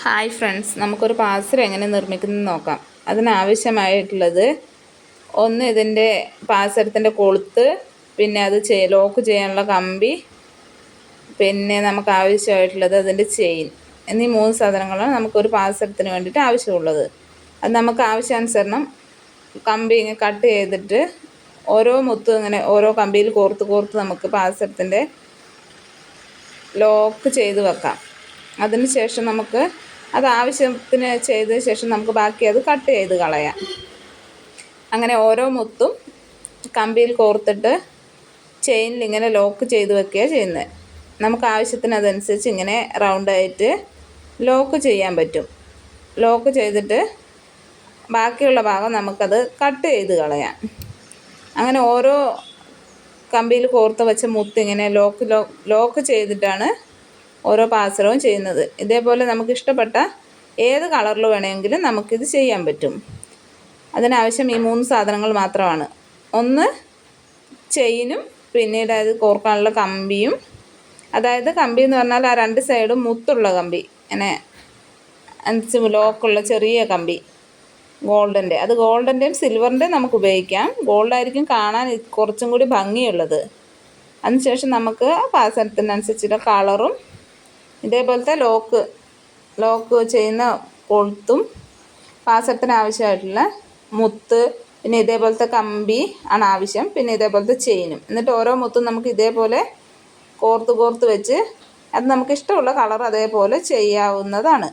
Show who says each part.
Speaker 1: Hi friends, നമുക്കൊരു പാസരം എങ്ങനെ നിർമ്മിക്കുന്നത് നോക്കാം. അതിനാവശ്യമായിട്ടുള്ളത് ഒന്ന് ഇതിൻ്റെ പാസരത്തിൻ്റെ കൊളുത്ത്, പിന്നെ അത് ലോക്ക് ചെയ്യാനുള്ള കമ്പി, പിന്നെ നമുക്ക് ആവശ്യമായിട്ടുള്ളത് അതിൻ്റെ ചെയിൻ എന്നീ 3 സാധനങ്ങളാണ് നമുക്കൊരു പാസരത്തിന് വേണ്ടിയിട്ട് ആവശ്യമുള്ളത്. അത് നമുക്ക് ആവശ്യാനുസരണം കമ്പി ഇങ്ങനെ കട്ട് ചെയ്തിട്ട് ഓരോ മുത്തും ഇങ്ങനെ ഓരോ കമ്പിയിൽ കോർത്ത് നമുക്ക് പാസരത്തിൻ്റെ ലോക്ക് ചെയ്ത് വെക്കാം. അതിന് ശേഷം നമുക്ക് അത് ആവശ്യത്തിന് ചെയ്തതിന് ശേഷം നമുക്ക് ബാക്കി അത് കട്ട് ചെയ്ത് കളയാം. അങ്ങനെ ഓരോ മുത്തും കമ്പിയിൽ കോർത്തിട്ട് ചെയിനിൽ ഇങ്ങനെ ലോക്ക് ചെയ്ത് വെക്കുകയാണ് ചെയ്യുന്നത്. നമുക്ക് ആവശ്യത്തിന് അതനുസരിച്ച് ഇങ്ങനെ റൗണ്ടായിട്ട് ലോക്ക് ചെയ്യാൻ പറ്റും. ലോക്ക് ചെയ്തിട്ട് ബാക്കിയുള്ള ഭാഗം നമുക്കത് കട്ട് ചെയ്ത് കളയാം. അങ്ങനെ ഓരോ കമ്പിയിൽ കോർത്ത് വെച്ച മുത്ത് ഇങ്ങനെ ലോക്ക് ചെയ്തിട്ടാണ് ഓരോ പാസരവും ചെയ്യുന്നത്. ഇതേപോലെ നമുക്ക് ഇഷ്ടപ്പെട്ട ഏത് കളറിൽ വേണമെങ്കിലും നമുക്കിത് ചെയ്യാൻ പറ്റും. അതിനാവശ്യം ഈ 3 സാധനങ്ങൾ മാത്രമാണ്. ഒന്ന് ചെയിനും, പിന്നീട് അത് കോർക്കാനുള്ള കമ്പിയും. അതായത് കമ്പി എന്ന് പറഞ്ഞാൽ ആ 2 സൈഡും മുത്തുള്ള കമ്പി, ഇങ്ങനെ ലോക്കുള്ള ചെറിയ കമ്പി, ഗോൾഡൻ്റെ. അത് ഗോൾഡൻ്റെയും സിൽവറിൻ്റെയും നമുക്ക് ഉപയോഗിക്കാം. ഗോൾഡായിരിക്കും കാണാൻ കുറച്ചും കൂടി ഭംഗിയുള്ളത്. അതിനുശേഷം നമുക്ക് പാസരത്തിനനുസരിച്ചുള്ള കളറും ഇതേപോലത്തെ ലോക്ക് ചെയ്യുന്ന കൊളുത്തും പാസരത്തിന് ആവശ്യമായിട്ടുള്ള മുത്ത്, പിന്നെ ഇതേപോലത്തെ കമ്പി ആണ് ആവശ്യം, പിന്നെ ഇതേപോലത്തെ ചെയിനും. എന്നിട്ട് ഓരോ മുത്തും നമുക്ക് ഇതേപോലെ കോർത്ത് വെച്ച് അത് നമുക്ക് ഇഷ്ടമുള്ള കളർ അതേപോലെ ചെയ്യാവുന്നതാണ്.